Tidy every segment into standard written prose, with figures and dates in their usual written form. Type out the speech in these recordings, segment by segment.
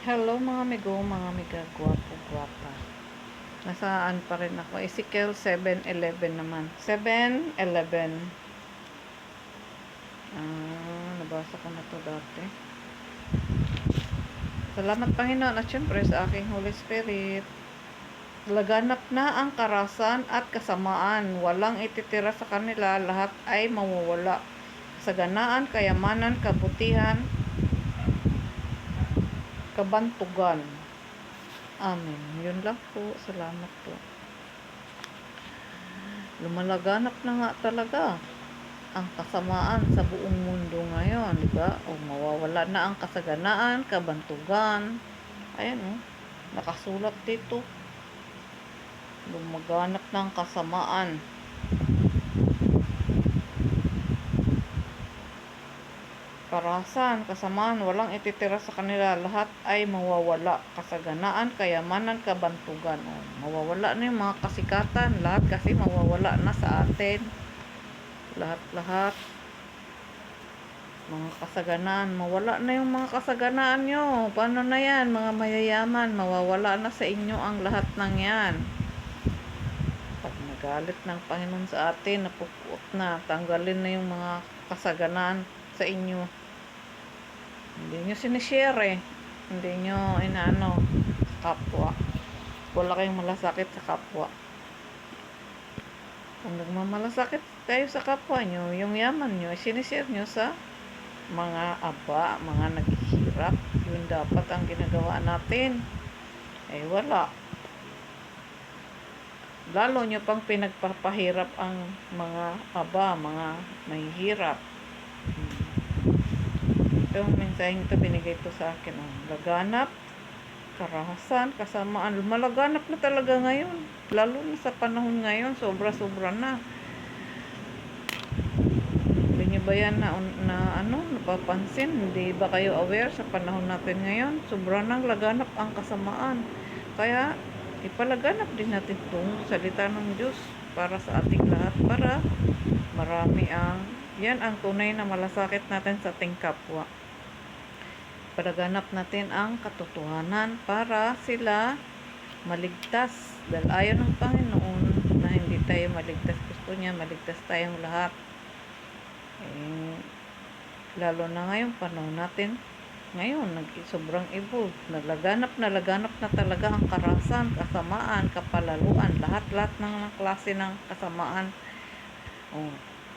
Hello mga amigo, mga amiga, gwapo, gwapa. Nasaan pa rin ako? Ezekiel 7:11 naman. 7:11. Nabasa ko na to dati. Salamat Panginoon at syempre sa aking Holy Spirit. Laganap na ang karasan at kasamaan. Walang ititira sa kanila. Lahat ay mawawala. Kasaganaan, kayamanan, kabutihan, kabantugan. Amen. Yun lang po. Salamat po. Lumalaganap na nga talaga ang kasamaan sa buong mundo ngayon, di ba? O mawawala na ang kasaganaan, kabantugan. Ayan o, nakasulat dito. Lumaganap na ang kasamaan. Karasan, kasamaan, walang ititira sa kanila. Lahat ay mawawala. Kasaganaan, kayamanan, kabantugan. O, mawawala na yung mga kasikatan. Lahat kasi mawawala na sa atin. Lahat-lahat. Mga kasaganaan. Mawala na yung mga kasaganaan nyo. Paano na yan? Mga mayayaman. Mawawala na sa inyo ang lahat ng yan. Pag nagalit ng Panginoon sa atin, napupuot na. Tanggalin na yung mga kasaganaan sa inyo. Hindi nyo sinishare eh. Hindi nyo inaano sa kapwa. Wala kayong malasakit sa kapwa. Kung nagmamalasakit kayo sa kapwa nyo, yung yaman nyo, sinishare nyo sa mga aba, mga naghihirap. Yun dapat ang ginagawa natin. Eh wala. Lalo nyo pang pinagpapahirap ang mga aba, mga mahihirap. Itong mensaheng ito binigay ito sa akin. Laganap, karahasan, kasamaan. Malaganap na talaga ngayon. Lalo na sa panahon ngayon, sobra-sobra na. Hindi nyo ba yan napapansin? Hindi ba kayo aware sa panahon natin ngayon? Sobra nang laganap ang kasamaan. Kaya, ipalaganap din natin itong salita ng Diyos para sa ating lahat. Para marami yan ang tunay na malasakit natin sa ating kapwa. Palaganap natin ang katotohanan para sila maligtas. Dahil ayaw ng Panginoon na hindi tayo maligtas. Gusto niya maligtas tayong lahat. Lalo na ngayon, panahon natin. Ngayon, sobrang evolve. Laganap na talaga ang karasan, kasamaan, kapalaluan. Lahat-lahat ng klase ng kasamaan.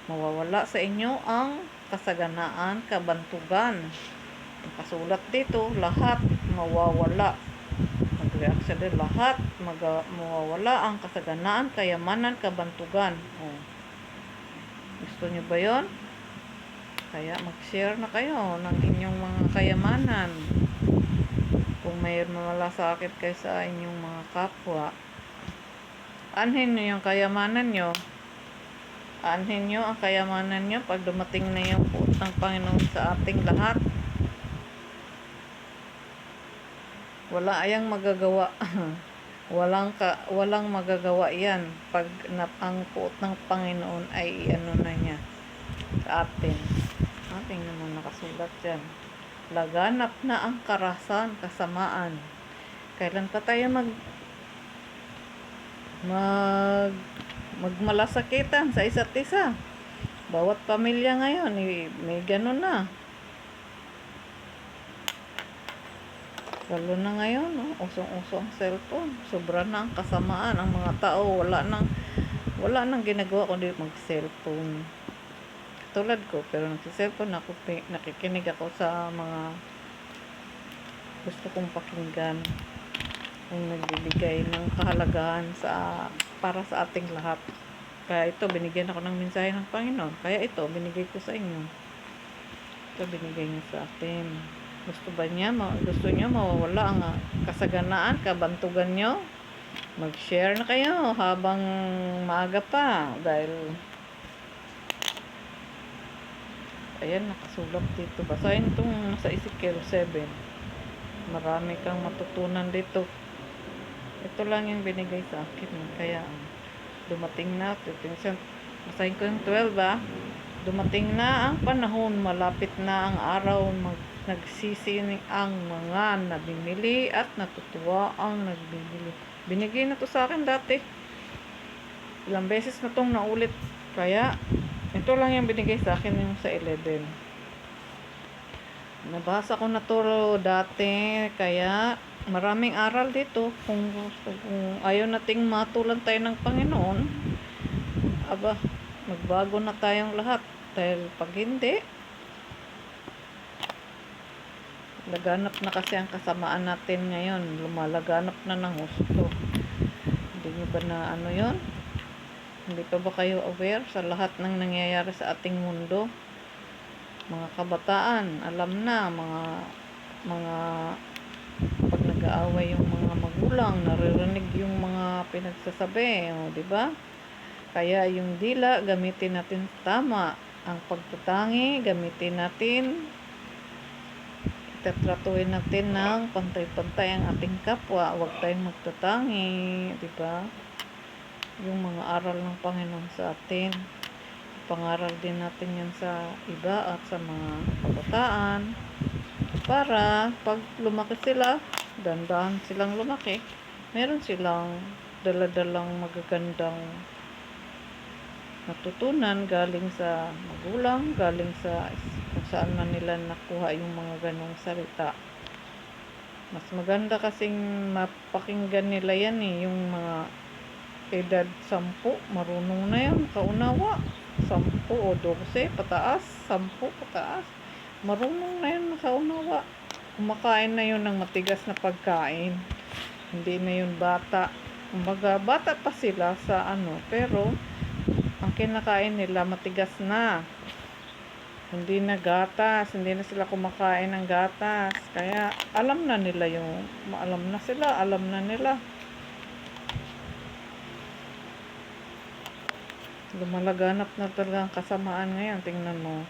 Mawawala sa inyo ang kasaganaan, kabantugan. Ang kasulat dito, lahat mawawala. Mag-reaction din, lahat mawawala ang kasaganaan, kayamanan, kabantugan. Gusto nyo ba yon? Kaya mag-share na kayo ng inyong mga kayamanan. Kung may malasakit kayo sa inyong mga kapwa, anhin nyo yung kayamanan nyo. Anhin nyo ang kayamanan nyo pag dumating na yung puot ng Panginoon sa ating lahat. Wala ayang magagawa. walang magagawa yan pag ang puot ng Panginoon ay na niya sa atin. Tingnan mo nakasulat dyan. Laganap na ang karasan, kasamaan. Kailan pa tayo magmalasakitan sa isa't isa? Bawat pamilya ngayon may ganun na. Lalo na ngayon, usong-uso ang cellphone. Sobra na ang kasamaan. Ang mga tao, wala nang ginagawa kundi mag-cellphone. Tulad ko, pero nag-cellphone ako, nakikinig ako sa mga gusto kong pakinggan. Yung nagbibigay ng kahalagahan para sa ating lahat. Kaya ito, binigyan ako ng mensahe ng Panginoon. Kaya ito, binigay ko sa inyo. Ito, binigay niya sa atin. Gusto nyo mawawala ang kasaganaan, kabantugan nyo? Mag-share na kayo habang maaga pa. Dahil, ayan, nakasulat dito. Basahin itong nasa Ezekiel 7. Marami kang matutunan dito. Ito lang yung binigay sa akin. Kaya, dumating na. Basahin ko yung 12 Dumating na ang panahon, malapit na ang araw nagsisining ang mga nabimili at natutuwa ang nagbibili. Binigay na to sa akin dati. Ilang beses na tong naulit. Kaya, ito lang yung binigay sa akin yung sa 11. Nabasa ko na to dati. Kaya, maraming aral dito. Kung ayaw nating matulan tayo ng Panginoon, aba, magbago na tayong lahat. Dahil pag hindi, laganap na kasi ang kasamaan natin ngayon. Lumalaganap na ng husto. Hindi nyo ba na ano yon? Hindi pa ba kayo aware sa lahat ng nangyayari sa ating mundo? Mga kabataan, alam na, mga pag nag-aaway yung mga magulang, naririnig yung mga pinagsasabi, o, di ba? Kaya yung dila, gamitin natin tama. Ang pagtatangi, gamitin natin. Tatratuhin natin ng pantay-pantay ang ating kapwa. Huwag tayong magtatangi, di ba? Yung mga aral ng Panginoon sa atin. Pangaral din natin yan sa iba at sa mga kabataan. Para pag lumaki sila, dandahan silang lumaki, meron silang daladalang magagandang natutunan galing sa magulang, galing sa kung saan man nila nakuha yung mga ganong salita. Mas maganda kasing mapakinggan nila yan yung mga edad 10, marunong na yan, kaunawa. 10 o 12, pataas, 10 pataas. Marunong na yan, kaunawa. Kumakain na yun ng matigas na pagkain. Hindi na yun bata. Kumbaga, bata pa sila sa pero ang kinakain nila matigas na. Hindi na gatas, hindi na sila kumakain ng gatas. Kaya alam na nila alam na nila. Lumalaganap na talaga ang kasamaan ngayon. Tingnan mo,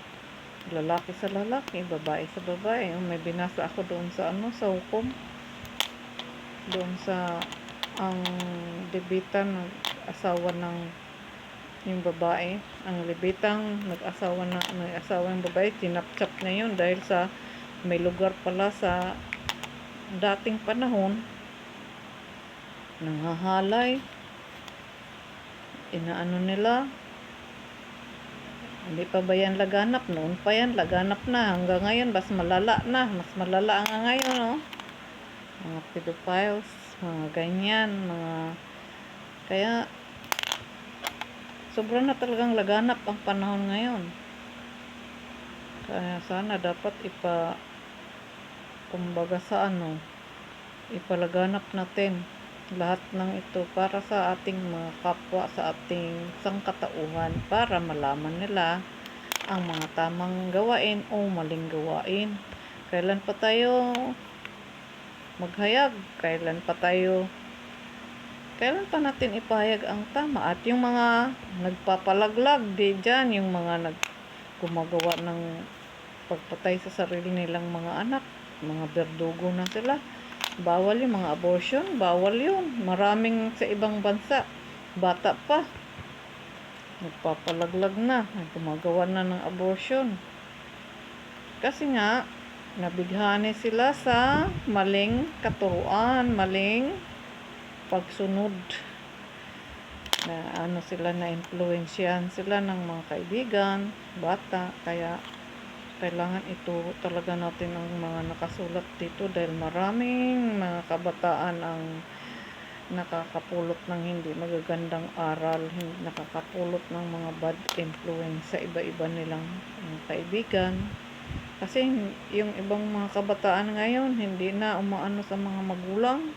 lalaki sa lalaki, babae sa babae. May binasa ako doon sa sa hukom. Doon sa ang debitan ng asawa ng yung babae, ang libitang nag-asawa yung babae, tinapchap na yun dahil sa may lugar pala sa dating panahon nanghahalay, inaano nila, hindi pa ba yan laganap? Noon pa yan laganap na, hanggang ngayon mas malala nga ngayon, no? Mga pedophiles, mga ganyan, kaya sobra na talagang laganap ang panahon ngayon. Kaya sana dapat kumbaga sa ipalaganap natin lahat ng ito para sa ating mga kapwa, sa ating sangkatauhan, para malaman nila ang mga tamang gawain o maling gawain. Kailan pa tayo maghayag? Kailan pa natin ipahayag ang tama? At yung mga nagpapalaglag dyan, yung mga gumagawa ng pagpatay sa sarili nilang mga anak, mga berdugo na sila. Bawal yung mga abortion, bawal yun. Maraming sa ibang bansa, bata pa, nagpapalaglag na, gumagawa na ng abortion. Kasi nga, nabighani sila sa maling katuruan, maling pagsunod. Na-influensyahan sila ng mga kaibigan, bata, kaya kailangan ituro talaga natin ang mga nakasulat dito dahil maraming mga kabataan ang nakakapulot ng hindi magagandang aral, nakakapulot ng mga bad influence sa iba-iba nilang kaibigan. Kasi yung ibang mga kabataan ngayon hindi na umaano sa mga magulang,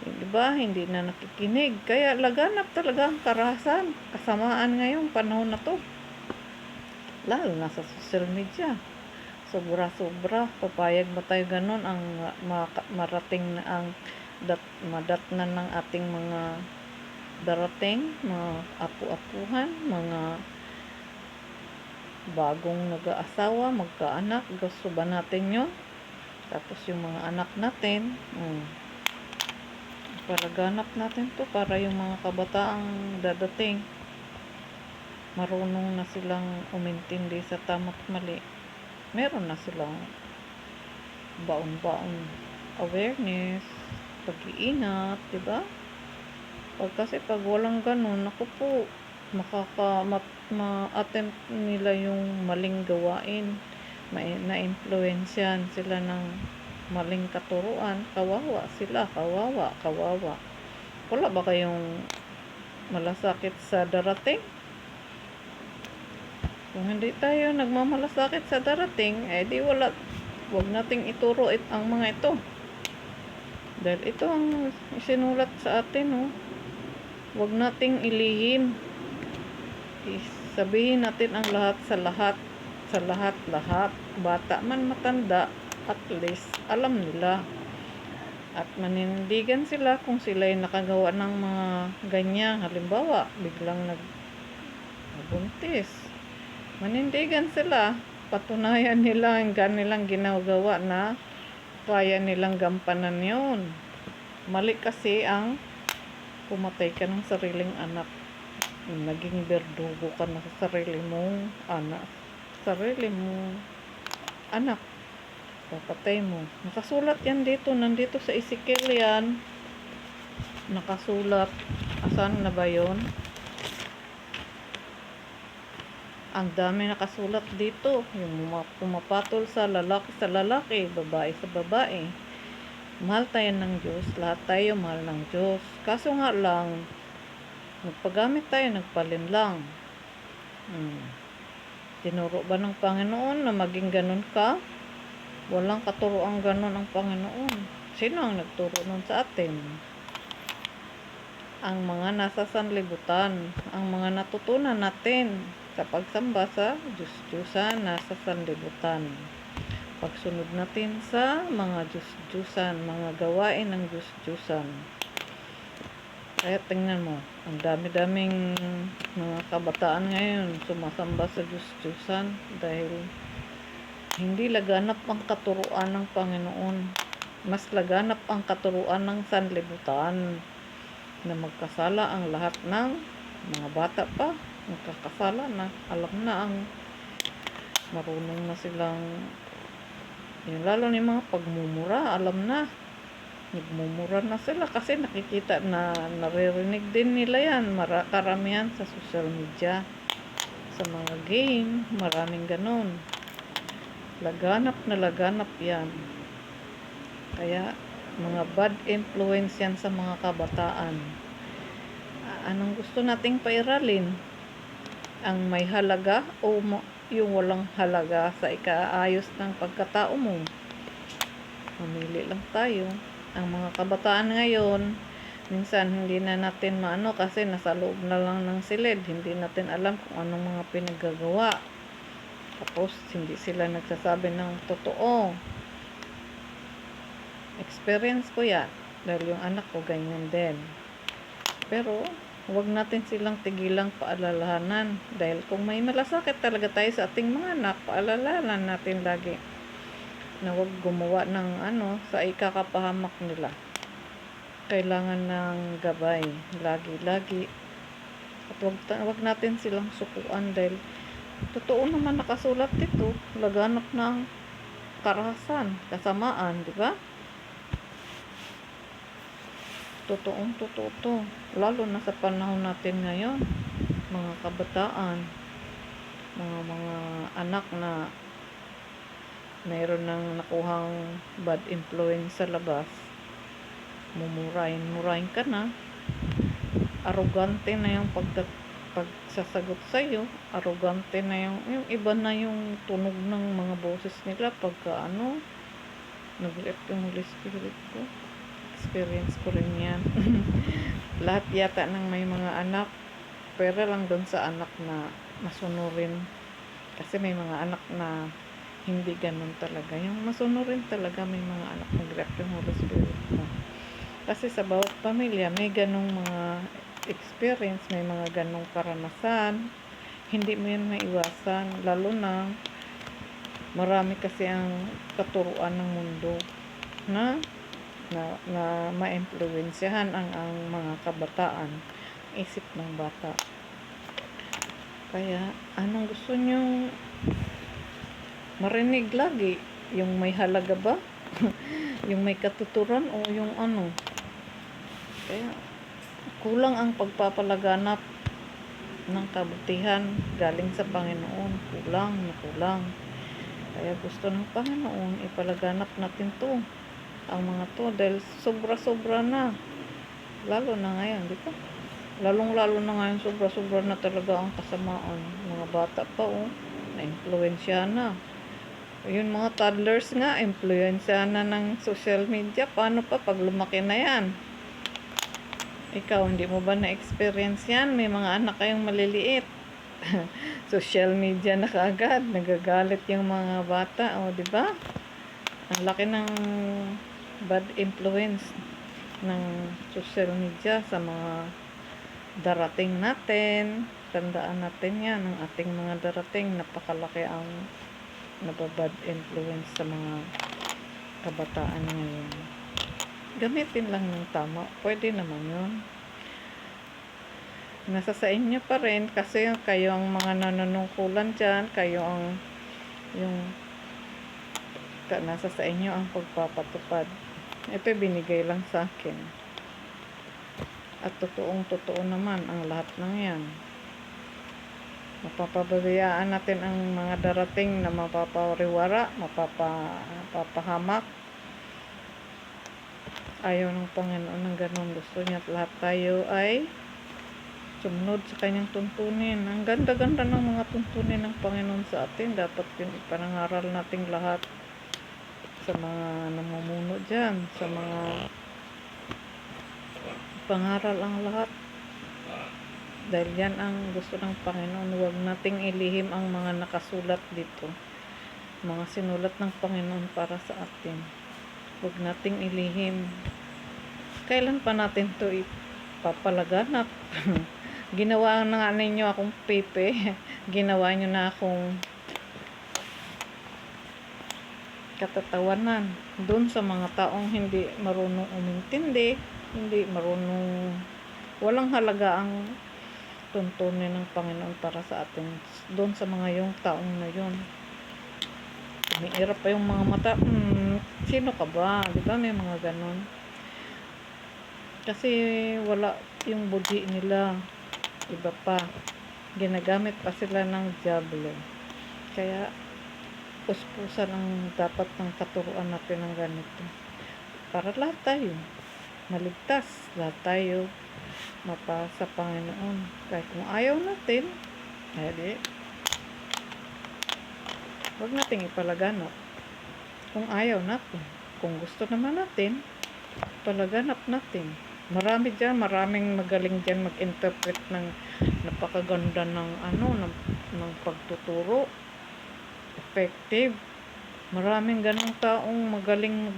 diba? Hindi na nakikinig, kaya laganap talaga ang karahasan, kasamaan ngayong panahon na to, lalo na sa social media. Sobra-sobra. Papayag ba tayo ganun ang marating na ang madatnan ng ating mga darating, mga apu-apuhan, mga bagong nag-aasawa, magkaanak? Gusto ba natin yun? Tapos yung mga anak natin, paraganap natin to para yung mga kabataang dadating marunong na silang umintindi sa tama't mali. Meron na silang baon-baon awareness, pag-iingat, di ba? Pag walang ganun, ako po, ma-attempt nila yung maling gawain, na-influensyan sila ng maling katuruan, kawawa sila, kawawa. Wala ba kayong malasakit sa darating? Kung hindi tayo nagmamalasakit sa darating, di wag nating ituro ang mga ito. Dahil ito ang isinulat sa atin, oh. Wag nating ilihim. Sabihin natin ang lahat sa lahat. Sa lahat. Bata man matanda, at least alam nila. At manindigan sila kung sila'y nakagawa ng mga ganyan. Halimbawa, biglang nagbuntis. Manindigan sila. Patunayan nila ang kanilang ginagawa na kaya nilang gampanan yun. Mali kasi ang pumatay ka ng sariling anak. Naging berdugo ka na sa sarili mong anak. Papatay mo. Nakasulat yan dito. Nandito sa Ezekiel yan. Nakasulat. Asan na ba yun? Ang dami nakasulat dito. Yung pumapatol sa lalaki, babae sa babae. Mahal tayo ng Diyos. Lahat tayo mahal ng Diyos. Kaso nga lang, nagpagamit tayo, nagpalinlang. Tinuro ba ng Panginoon na maging ganun ka? Walang katuroang ganun ang Panginoon. Sino ang nagturo nun sa atin? Ang mga nasa sanlibutan, ang mga natutunan natin sa pagsamba sa Diyos-Diyusan, nasa sanlibutan. Pagsunod natin sa mga Diyos-Diyusan, mga gawain ng Diyos-Diyusan. Kaya tingnan mo, ang dami-daming mga kabataan ngayon sumasamba sa Diyos-Diyusan dahil hindi laganap ang katuruan ng Panginoon. Mas laganap ang katuruan ng sanlibutan na magkasala ang lahat ng mga bata pa. Magkakasala na. Alam na ang marunong na silang yung lalo ni mga pagmumura. Alam na. Nagmumura na sila kasi nakikita na naririnig din nila yan. Karamihan sa social media. Sa mga game. Maraming ganun. Laganap na laganap yan. Kaya mga bad influence yan sa mga kabataan. Anong gusto nating pairalin? Ang may halaga o yung walang halaga sa ikaayos ng pagkatao mo? Mamili lang tayo. Ang mga kabataan ngayon, minsan hindi na natin maano kasi nasa loob na lang ng silid. Hindi natin alam kung anong mga pinaggagawa. Tapos hindi sila nagsasabi ng totoo. Experience ko yan. Dahil yung anak ko ganyan din. Pero huwag natin silang tigilang paalalahanan. Dahil kung may malasakit talaga tayo sa ating mga anak, paalalahanan natin lagi na huwag gumawa ng sa ikakapahamak nila. Kailangan ng gabay. Lagi. At huwag natin silang sukuan dahil totoo naman nakasulat dito. Laganap ng karahasan, kasamaan, di ba? Totoo to. Lalo na sa panahon natin ngayon, mga kabataan, mga anak na mayroon ng nakuhang bad influence sa labas, mumurahin ka na, arrogante na yung pagsasagot sa'yo, arrogante na yung iba na yung tunog ng mga boses nila pagka nag-react yung Holy Spirit ko. Experience ko rin yan. Lahat yata ng may mga anak, pero lang doon sa anak na masunurin. Kasi may mga anak na hindi ganun talaga. Yung masunurin talaga, may mga anak nag-react yung Holy Spirit mo. Kasi sa bawat pamilya, may ganung mga experience, may mga ganung karanasan. Hindi mo yan maiwasan. Lalo na marami kasi ang katuruan ng mundo na ma-impluwensyahan ang mga kabataan, isip ng bata. Kaya anong gusto nyong marinig lagi? Yung may halaga ba? yung may katuturan o yung ano. Kaya kulang ang pagpapalaganap ng kabutihan galing sa Panginoon. Kulang na kulang. Kaya gusto ng Panginoon, ipalaganap natin to. Ang mga to, dahil sobra-sobra na. Lalo na ngayon, di ba? Lalong-lalo na ngayon, sobra-sobra na talaga ang kasamaan. Mga bata pa, na-influensya na. Yung mga toddlers nga, influensya na ng social media. Paano pa pag lumaki na yan? Ikaw, hindi mo ba na-experience yan? May mga anak kayong maliliit. Social media na kaagad. Nagagalit yung mga bata. O, di ba? Ang laki ng bad influence ng social media sa mga darating natin. Tandaan natin yan. Ang ating mga darating, napakalaki ang nababad influence sa mga kabataan ngayon. Gamitin lang ng tama. Pwede naman yun. Nasa sa inyo pa rin kasi kayo ang mga nanunungkulan dyan. Kayo ang nasa sa inyo ang pagpapatupad. Ito binigay lang sa akin. At totoo naman ang lahat ng yan. Mapapabayaan natin ang mga darating na mapapariwara, mapapahamak. Ayaw ng Panginoon ng ganun. Gusto niya at lahat tayo ay sumunod sa kanyang tuntunin. Ang ganda-ganda ng mga tuntunin ng Panginoon sa atin. Dapat yun ipanangaral nating lahat sa mga namumuno dyan, sa mga pangaral ang lahat. Dahil yan ang gusto ng Panginoon. Huwag nating ilihim ang mga nakasulat dito. Mga sinulat ng Panginoon para sa atin. Huwag nating ilihim. Kailan pa natin to ipapalaganap? Ginawa na nga ninyo akong pepe. Ginawa nyo na akong katatawanan. Doon sa mga taong hindi marunong umintindi, hindi marunong, walang halaga ang tuntunin ng Panginoon para sa atin. Doon sa mga yung taong na yun, umiirap pa yung mga mata. Sino ka ba? Di ba may mga ganon? Kasi wala yung budhi nila. Iba pa. Ginagamit pa sila ng diablo. Kaya puspusan ang dapat ng katuruan natin ng ganito. Para lahat tayo maligtas. Lahat tayo mapasa Panginoon. Kahit kung ayaw natin, huwag nating ipalaganap. Kung ayaw natin, kung gusto naman natin, palaganap natin. Marami dyan, maraming magaling dyan mag-interpret ng napakaganda ng ng pagtuturo. Effective. Maraming ganong taong magaling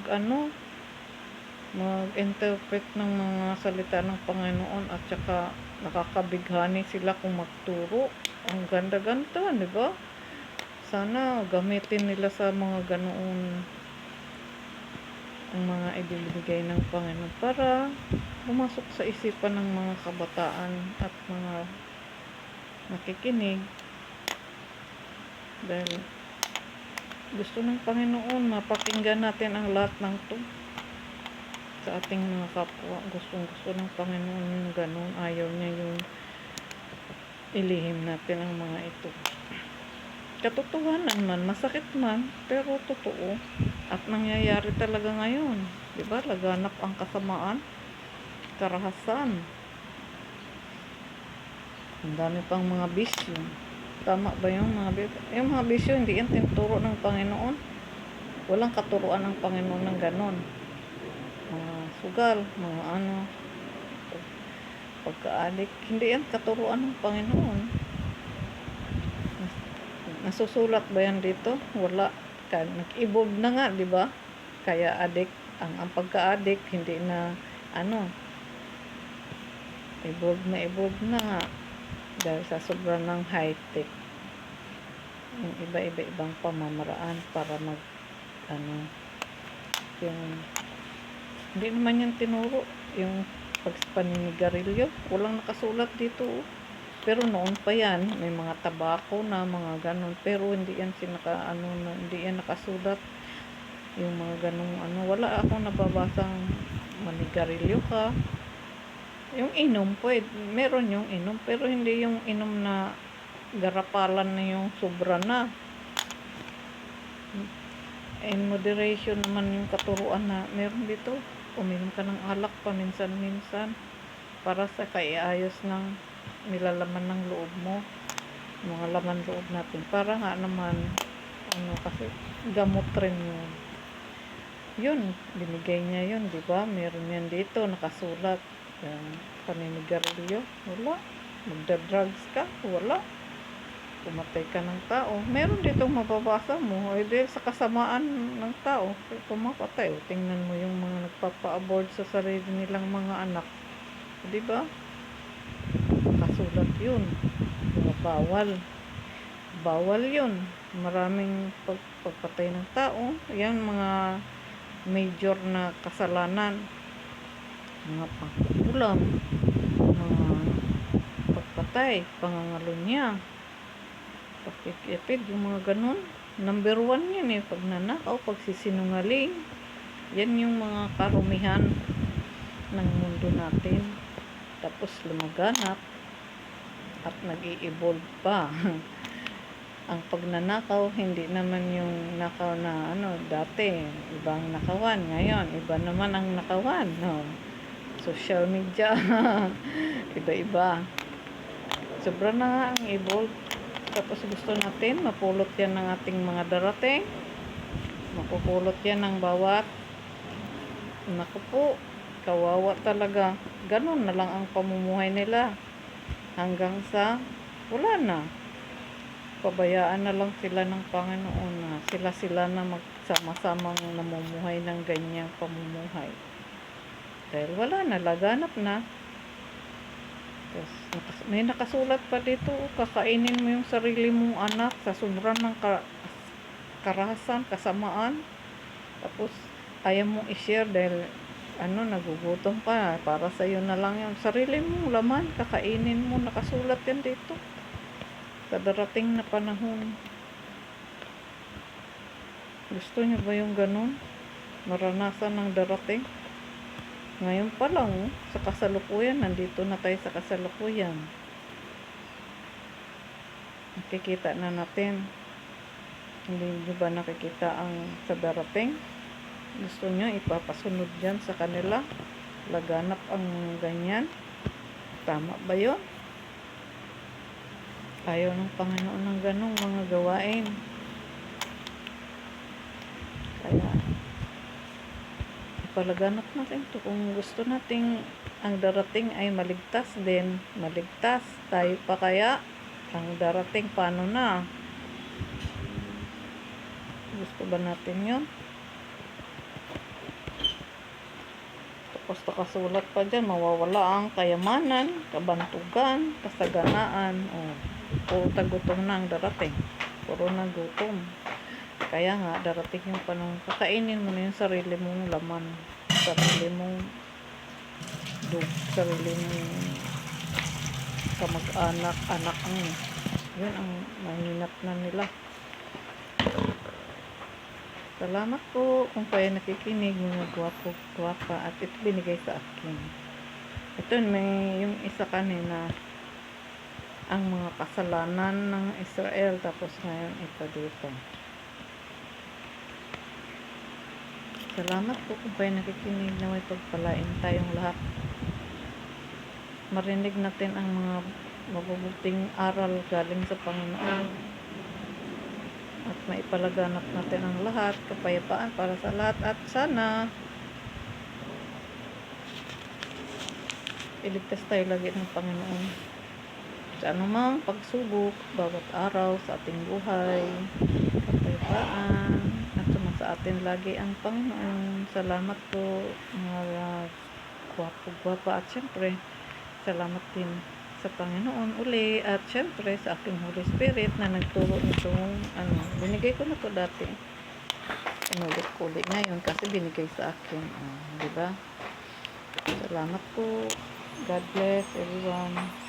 mag-interpret ng mga salita ng Panginoon at saka nakakabighani sila kung magturo. Ang ganda-ganda, di ba? Sana gamitin nila sa mga ganoon ang mga ibibigay ng Panginoon para pumasok sa isipan ng mga kabataan at mga nakikinig. Dahil gusto ng Panginoon mapakinggan natin ang lahat ng to sa ating mga kapwa. Gusto ng Panginoon yung ganun. Ayaw niya yung ilihim natin ang mga ito. Katotohanan man, masakit man, pero totoo. At nangyayari talaga ngayon. Diba? Laganap ang kasamaan, karahasan. Ang dami pang mga bisyo. Tama ba yung mga bisyo? Yung mga bisyo, hindi yan tinuturo ng Panginoon. Walang katuruan ng Panginoon ng ganon. Mga sugal, mga pagka-adik. Hindi yan katuruan ng Panginoon. Nasusulat ba yan dito? Wala. Nag-evolve na nga, di ba? Kaya adik, ang pagka-adik, hindi na, evolve na nga. Dahil sa sobrang ng high-tech. Yung iba-ibang pamamaraan para hindi naman yan tinuro. Yung pagpaninigarilyo, walang nakasulat dito. Pero noon pa yan, may mga tabako na, mga ganon. Pero hindi yan hindi yan nakasulat. Yung mga ganung ano, wala akong nababasang manigarilyo ka. Yung inom, pwede, meron yung inom, pero hindi yung inom na garapalan na yung sobra na. In moderation naman yung katuruan na meron dito. Uminom ka ng alak paminsan-minsan para sa kaiayos ng nilalaman ng loob mo, mga laman loob natin, para nga naman ano, kasi gamot rin yun binigay niya yun, di ba? Meron yan dito nakasulat, yung paninigarilyo, wala. Magda-drugs ka, wala. Pumatay ka ng tao, meron dito mababasa mo, ay dahil sa kasamaan ng tao pumapatay. O, tingnan mo yung mga nagpapa-abort sa sarili nilang mga anak, di ba? Kasulat yun, mga bawal yun. Maraming pagpatay ng tao, yan mga major na kasalanan, mga pangkukulam, mga pagpatay, pangangalunya, pakikipid, yung mga ganun. Number 1 yan eh, pagnanakaw, pagsisinungaling. Yan yung mga karumihan ng mundo natin. Tapos lumaganap at nag-i-evolve pa. Ang pagnanakaw, hindi naman yung nakaw na ano, dati, ibang nakawan. Ngayon, iba naman ang nakawan. No? Social media, iba-iba. Sobra na nga ang evolve. Tapos gusto natin, mapulot yan ng ating mga darating. Mapupulot yan ng bawat. Naku po, kawawa talaga. Ganun na lang ang pamumuhay nila. Hanggang sa, wala na. Pabayaan na lang sila ng Panginoon na sila na magsama-samang namumuhay ng ganyang pamumuhay. Dahil wala na, laganap na. Tapos, may nakasulat pa dito, kakainin mo yung sarili mong anak sa sobrang ng karahasan, kasamaan. Tapos, ayaw mong i-share dahil ano, nagugutom ka, para sa iyo na lang yung sarili mong laman, kakainin mo, nakasulat yan dito. Sa darating na panahon. Gusto niyo ba yung ganun? Maranasan ng darating? Ngayon pa lang, sa kasalukuyan, nandito na tayo sa kasalukuyan. Nakikita na natin. Hindi niyo ba nakikita ang sa darating? Gusto niyo ipapasunod dyan sa kanila? Laganap ang ganyan? Tama ba yun? Ayaw ng Panginoon ng ganong mga gawain. Kaya, ipalaganap natin ito. Kung gusto nating ang darating ay maligtas din, maligtas. Tayo pa kaya, ang darating paano na? Gusto ba natin yun? Tapos nakasulat pa dyan, mawawala ang kayamanan, kabantugan, kasaganaan. Puro tagutom na ang darating. Puro na gutom. Kaya nga, darating yung panahon, kakainin mo na yung sarili mong laman, sarili mong sarili mong kamag-anak, anak ang yun ang mahinap na nila. Salamat po kung kayo nakikinig, mga gwapo-gwapa, at ito binigay sa akin. Ito, may yung isa kanina, ang mga kasalanan ng Israel, tapos ngayon ito dito. Salamat po kung kayo nakikinig, na may pagpalain tayong lahat. Marinig natin ang mga mabubuting aral galing sa Panginoon. At maipalaganap natin ang lahat, kapayapaan para sa lahat. At sana, iligtas tayo lagi ng Panginoon sa anumang pagsubok, bawat araw sa ating buhay, kapayapaan, at sa atin lagi ang Panginoon. Salamat po, mga gwapo-gwapa, at syempre, salamat din sa Panginoon uli, at syempre sa aking Holy Spirit na nagturo nitong binigay ko na to dati, inulit-ulit ngayon kasi binigay sa akin, di ba? Salamat po. God bless everyone.